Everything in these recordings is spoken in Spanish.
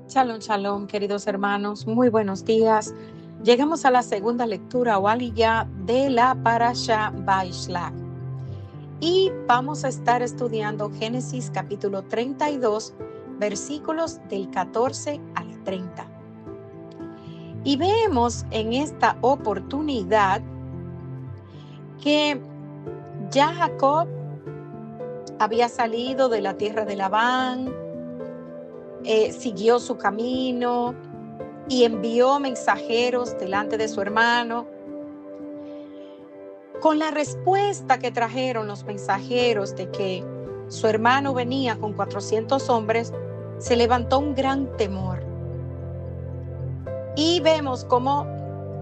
Shalom, shalom, queridos hermanos, muy buenos días. Llegamos a la segunda lectura o aliyah de la Parasha Vaishlach. Y vamos a estar estudiando Génesis capítulo 32, versículos del 14 al 30. Y vemos en esta oportunidad que ya Jacob había salido de la tierra de Labán, siguió su camino y envió mensajeros delante de su hermano. Con la respuesta que trajeron los mensajeros de que su hermano venía con 400 hombres, se levantó un gran temor. Y vemos cómo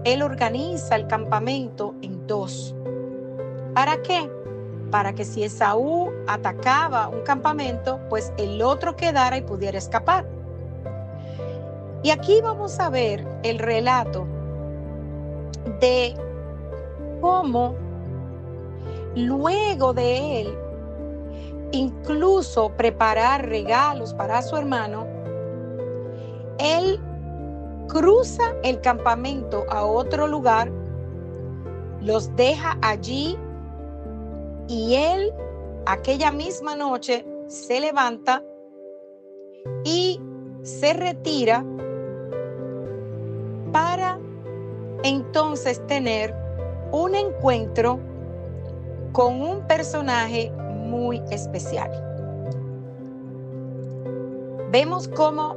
él organiza el campamento en dos. ¿Para qué? Para que si Esaú atacaba un campamento, pues el otro quedara y pudiera escapar. Y aquí vamos a ver el relato de cómo luego de él incluso preparar regalos para su hermano, él cruza el campamento a otro lugar, los deja allí y él aquella misma noche se levanta y se retira para entonces tener un encuentro con un personaje muy especial. Vemos cómo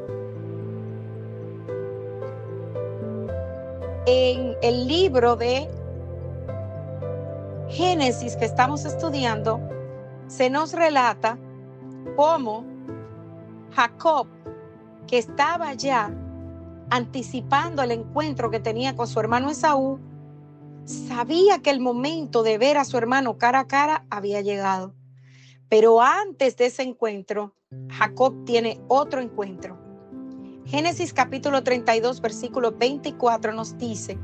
en el libro de Génesis que estamos estudiando, se nos relata cómo Jacob, que estaba ya anticipando el encuentro que tenía con su hermano Esaú, sabía que el momento de ver a su hermano cara a cara había llegado. Pero antes de ese encuentro, Jacob tiene otro encuentro. Génesis capítulo 32, versículo 24 nos dice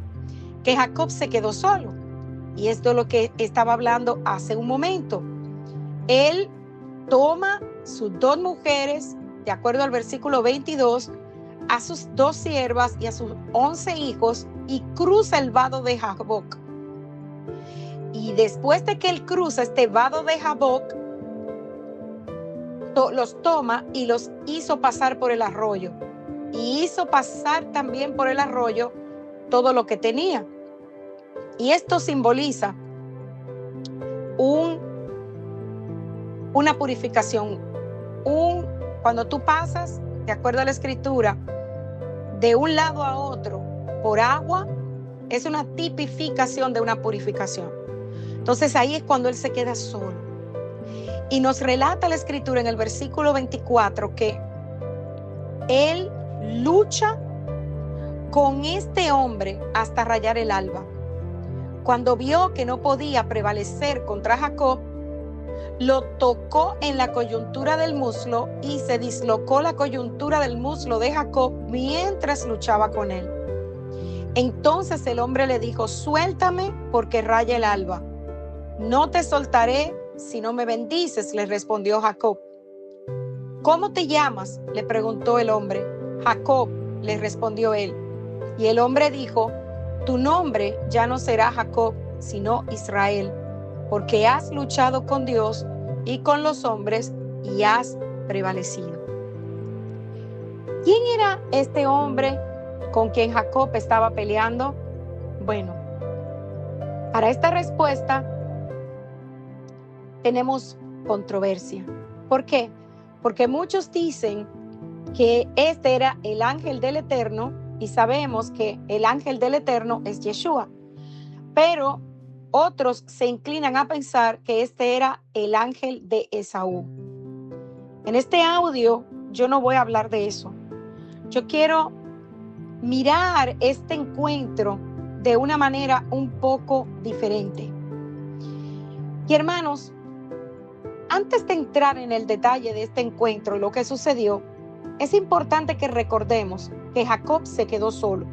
que Jacob se quedó solo. Y esto es lo que estaba hablando hace un momento. Él toma sus dos mujeres, de acuerdo al versículo 22, a sus dos siervas y a sus 11 hijos y cruza el vado de Jaboc. Y después de que él cruza este vado de Jaboc, los toma y los hizo pasar por el arroyo. Y hizo pasar también por el arroyo todo lo que tenía. Y esto simboliza una purificación. Cuando tú pasas, de acuerdo a la escritura, de un lado a otro por agua, es una tipificación de una purificación. Entonces ahí es cuando él se queda solo. Y nos relata la escritura en el versículo 24 que él lucha con este hombre hasta rayar el alba. Cuando vio que no podía prevalecer contra Jacob, lo tocó en la coyuntura del muslo y se dislocó la coyuntura del muslo de Jacob mientras luchaba con él. Entonces el hombre le dijo: suéltame porque raya el alba. No te soltaré si no me bendices, le respondió Jacob. ¿Cómo te llamas?, le preguntó el hombre. Jacob, le respondió él. Y el hombre dijo: tu nombre ya no será Jacob, sino Israel, porque has luchado con Dios y con los hombres y has prevalecido. ¿Quién era este hombre con quien Jacob estaba peleando? Bueno, para esta respuesta tenemos controversia. ¿Por qué? Porque muchos dicen que este era el ángel del Eterno y sabemos que el ángel del Eterno es Yeshua. Pero otros se inclinan a pensar que este era el ángel de Esaú. En este audio yo no voy a hablar de eso. Yo quiero mirar este encuentro de una manera un poco diferente. Y hermanos, antes de entrar en el detalle de este encuentro y lo que sucedió, es importante que recordemos que Jacob se quedó solo.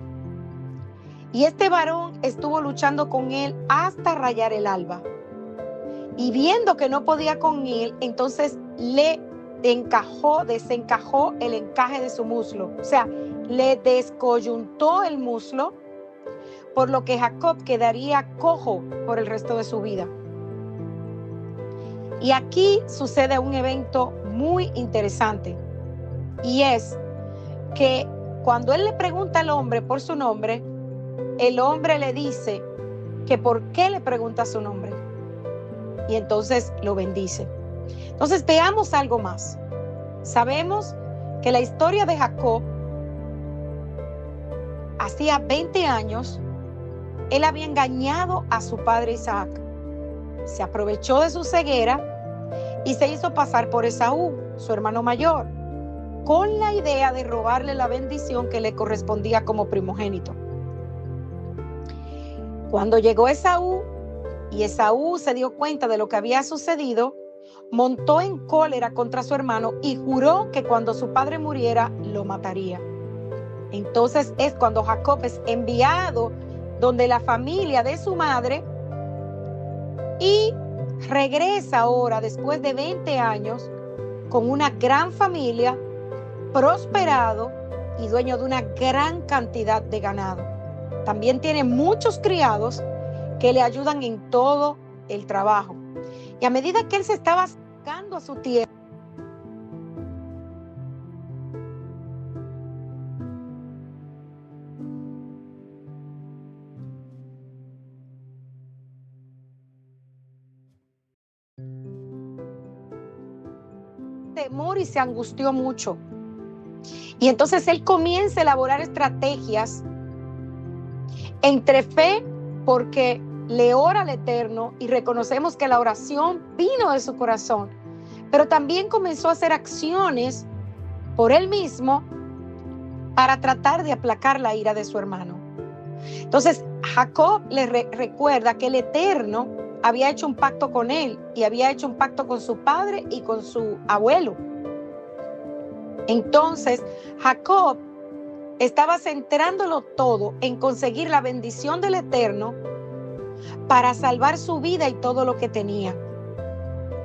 Y este varón estuvo luchando con él hasta rayar el alba. Y viendo que no podía con él, entonces le desencajó el encaje de su muslo. O sea, le descoyuntó el muslo, por lo que Jacob quedaría cojo por el resto de su vida. Y aquí sucede un evento muy interesante, y es que cuando él le pregunta al hombre por su nombre, el hombre le dice que por qué le pregunta su nombre, y entonces lo bendice. Entonces veamos algo más. Sabemos que la historia de Jacob, hacía 20 años, él había engañado a su padre Isaac. Se aprovechó de su ceguera y se hizo pasar por Esaú, su hermano mayor, con la idea de robarle la bendición que le correspondía como primogénito. Cuando llegó Esaú y Esaú se dio cuenta de lo que había sucedido, montó en cólera contra su hermano y juró que cuando su padre muriera lo mataría. Entonces es cuando Jacob es enviado donde la familia de su madre y regresa ahora después de 20 años con una gran familia, prosperado y dueño de una gran cantidad de ganado. También tiene muchos criados que le ayudan en todo el trabajo. Y a medida que él se estaba acercando a su tierra, temor y se angustió mucho. Y entonces él comienza a elaborar estrategias entre fe, porque le ora al Eterno y reconocemos que la oración vino de su corazón, pero también comenzó a hacer acciones por él mismo para tratar de aplacar la ira de su hermano. Entonces Jacob le recuerda que el Eterno había hecho un pacto con él y había hecho un pacto con su padre y con su abuelo. Entonces Jacob estaba centrándolo todo en conseguir la bendición del Eterno para salvar su vida y todo lo que tenía.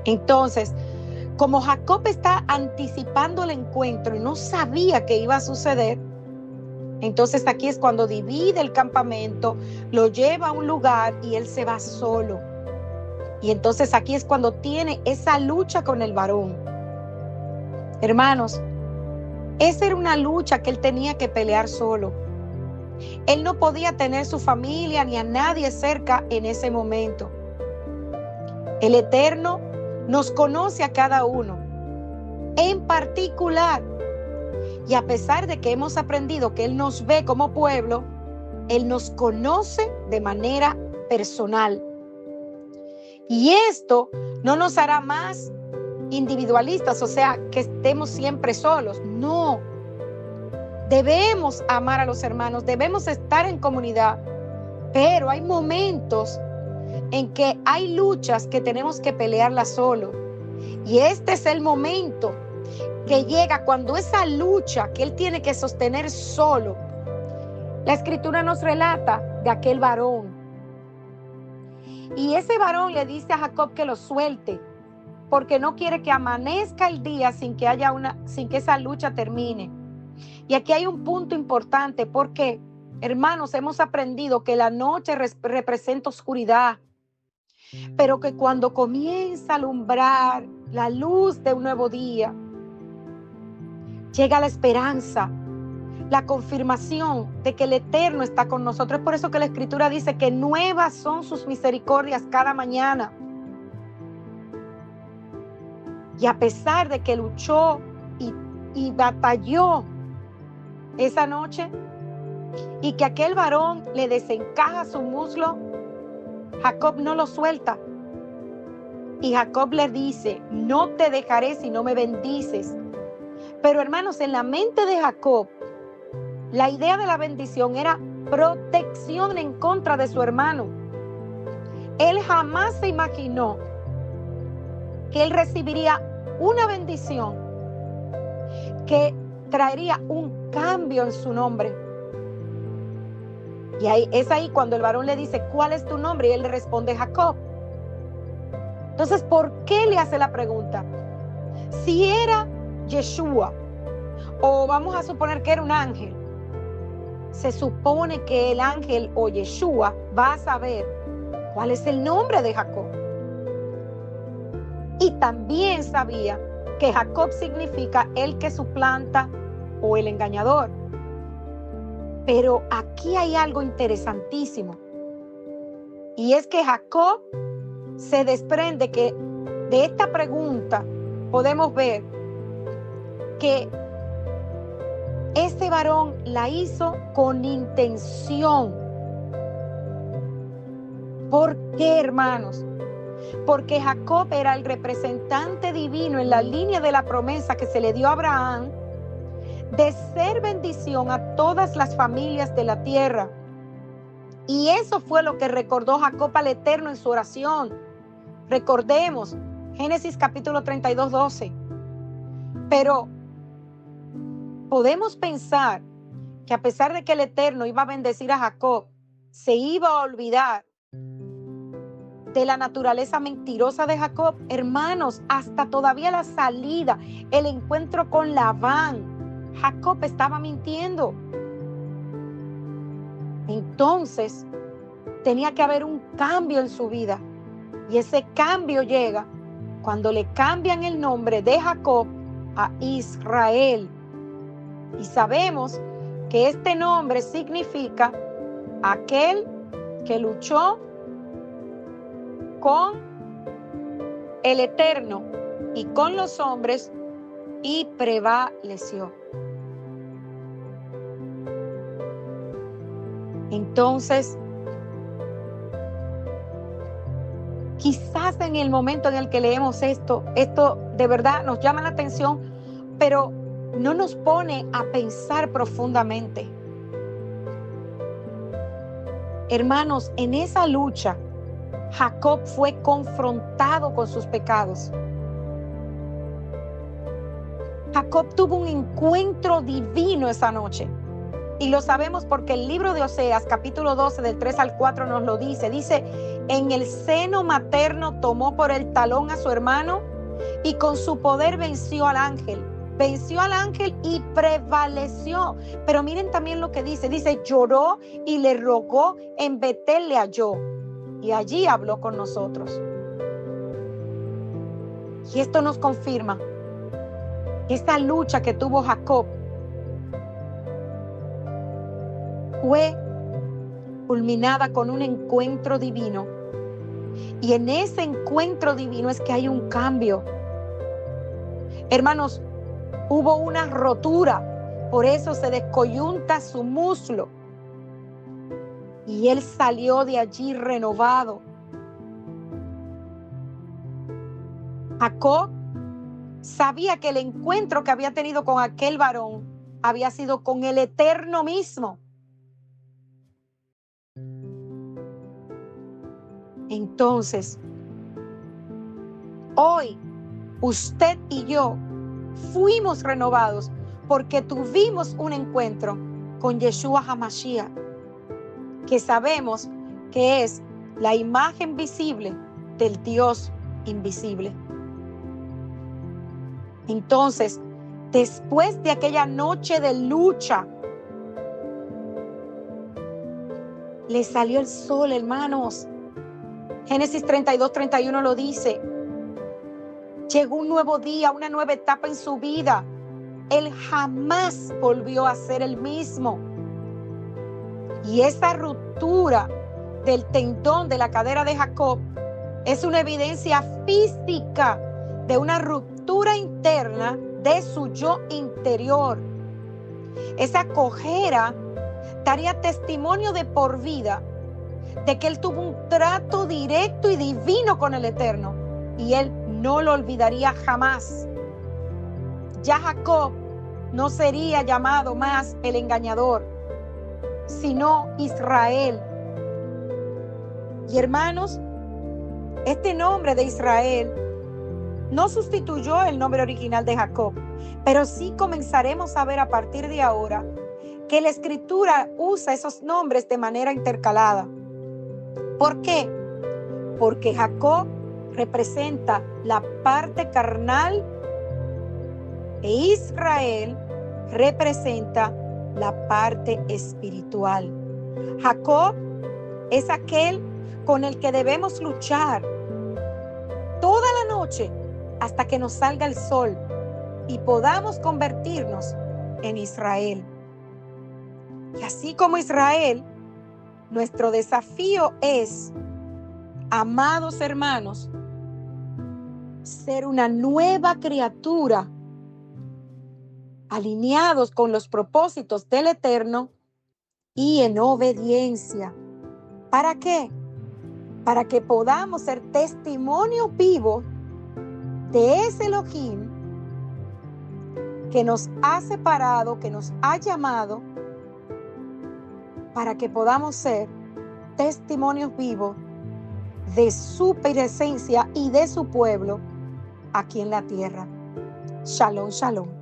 Entonces, como Jacob está anticipando el encuentro y no sabía que iba a suceder, entonces aquí es cuando divide el campamento, lo lleva a un lugar y él se va solo. Y entonces aquí es cuando tiene esa lucha con el varón. Hermanos, esa era una lucha que él tenía que pelear solo. Él no podía tener su familia ni a nadie cerca en ese momento. El Eterno nos conoce a cada uno en particular. Y a pesar de que hemos aprendido que Él nos ve como pueblo, Él nos conoce de manera personal. Y esto no nos hará más individualistas, o sea, que estemos siempre solos. No. Debemos amar a los hermanos, debemos estar en comunidad, pero hay momentos en que hay luchas que tenemos que pelearlas solo. Y este es el momento que llega cuando esa lucha que él tiene que sostener solo. La Escritura nos relata de aquel varón. Y ese varón le dice a Jacob que lo suelte, porque no quiere que amanezca el día sin que esa lucha termine. Y aquí hay un punto importante, porque, hermanos, hemos aprendido que la noche representa oscuridad, pero que cuando comienza a alumbrar la luz de un nuevo día, llega la esperanza, la confirmación de que el Eterno está con nosotros. Es por eso que la Escritura dice que nuevas son sus misericordias cada mañana. Y a pesar de que luchó y batalló esa noche, y que aquel varón le desencaja su muslo, Jacob no lo suelta. Y Jacob le dice: no te dejaré si no me bendices. Pero hermanos, en la mente de Jacob, la idea de la bendición era protección en contra de su hermano. Él jamás se imaginó que él recibiría una bendición que traería un cambio en su nombre. Y es ahí cuando el varón le dice: ¿cuál es tu nombre? Y él le responde: Jacob. Entonces, ¿por qué le hace la pregunta? Si era Yeshua, o vamos a suponer que era un ángel, se supone que el ángel o Yeshua va a saber cuál es el nombre de Jacob. Y también sabía que Jacob significa el que suplanta o el engañador. Pero aquí hay algo interesantísimo. Y es que Jacob se desprende que de esta pregunta podemos ver que este varón la hizo con intención. ¿Por qué, hermanos? Porque Jacob era el representante divino en la línea de la promesa que se le dio a Abraham de ser bendición a todas las familias de la tierra. Y eso fue lo que recordó Jacob al Eterno en su oración. Recordemos, Génesis capítulo 32, 12. Pero podemos pensar que a pesar de que el Eterno iba a bendecir a Jacob, se iba a olvidar de la naturaleza mentirosa de Jacob. Hermanos, hasta todavía la salida, el encuentro con Labán, Jacob estaba mintiendo. Entonces, tenía que haber un cambio en su vida. Y ese cambio llega cuando le cambian el nombre de Jacob a Israel. Y sabemos que este nombre significa aquel que luchó con el Eterno y con los hombres y prevaleció. Entonces, quizás en el momento en el que leemos esto de verdad nos llama la atención, pero no nos pone a pensar profundamente. Hermanos, en esa lucha, Jacob fue confrontado con sus pecados. Jacob tuvo un encuentro divino esa noche. Y lo sabemos porque el libro de Oseas, capítulo 12, del 3 al 4, nos lo dice. Dice, en el seno materno tomó por el talón a su hermano y con su poder venció al ángel. Venció al ángel y prevaleció. Pero miren también lo que dice. Dice, lloró y le rogó, en Betel le halló. Y allí habló con nosotros. Y esto nos confirma que esta lucha que tuvo Jacob fue culminada con un encuentro divino. Y en ese encuentro divino es que hay un cambio. Hermanos, hubo una rotura, por eso se descoyunta su muslo. Y él salió de allí renovado. Jacob sabía que el encuentro que había tenido con aquel varón había sido con el Eterno mismo. Entonces, hoy usted y yo fuimos renovados porque tuvimos un encuentro con Yeshua HaMashiach, que sabemos que es la imagen visible del Dios invisible. Entonces, después de aquella noche de lucha, le salió el sol, hermanos. Génesis 32, 31 lo dice. Llegó un nuevo día, una nueva etapa en su vida. Él jamás volvió a ser el mismo. Y esa ruptura del tendón de la cadera de Jacob es una evidencia física de una ruptura interna de su yo interior. Esa cojera daría testimonio de por vida de que él tuvo un trato directo y divino con el Eterno, y él no lo olvidaría jamás. Ya Jacob no sería llamado más el engañador, sino Israel. Y hermanos, este nombre de Israel no sustituyó el nombre original de Jacob, pero sí comenzaremos a ver a partir de ahora que la Escritura usa esos nombres de manera intercalada. ¿Por qué? Porque Jacob representa la parte carnal E Israel representa la parte espiritual. Jacob es aquel con el que debemos luchar toda la noche hasta que nos salga el sol y podamos convertirnos en Israel. Y así como Israel, nuestro desafío es, amados hermanos, ser una nueva criatura, alineados con los propósitos del Eterno y en obediencia. ¿Para qué? Para que podamos ser testimonio vivo de ese Elohim que nos ha separado, que nos ha llamado, para que podamos ser testimonios vivos de su presencia y de su pueblo aquí en la tierra. Shalom, shalom.